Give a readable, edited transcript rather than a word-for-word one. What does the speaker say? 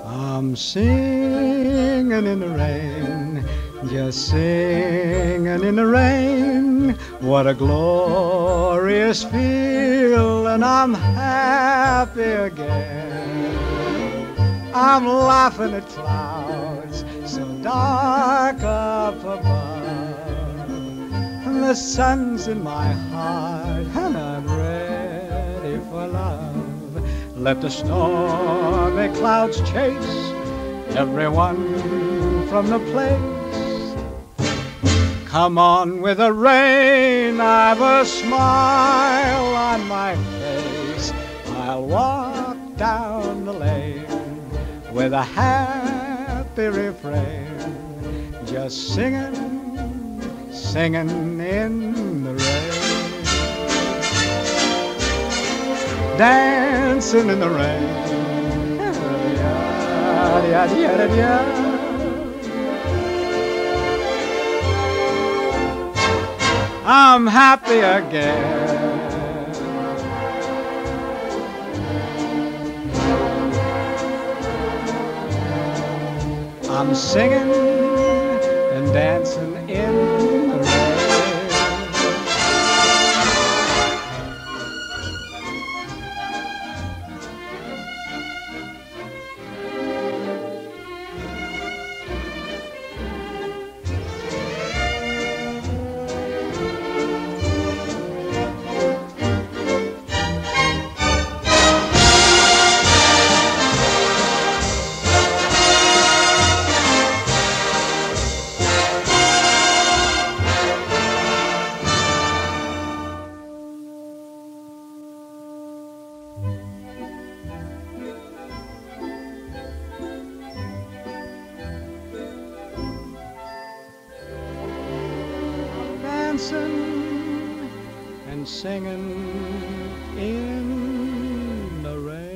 I'm singing in the rain, just singing in the rain. What a glorious feeling, I'm happy again. I'm laughing at clouds so dark up above, and the sun's in my heart and I'm ready for love. Let the stormy clouds chase everyone from the place. Come on with the rain, I've a smile on my face. I'll walk down the lane with a happy refrain, just singing, singing in the rain. Dancing in the rain. I'm happy again. I'm singing and dancing in the rain. Dancing and singing in the rain.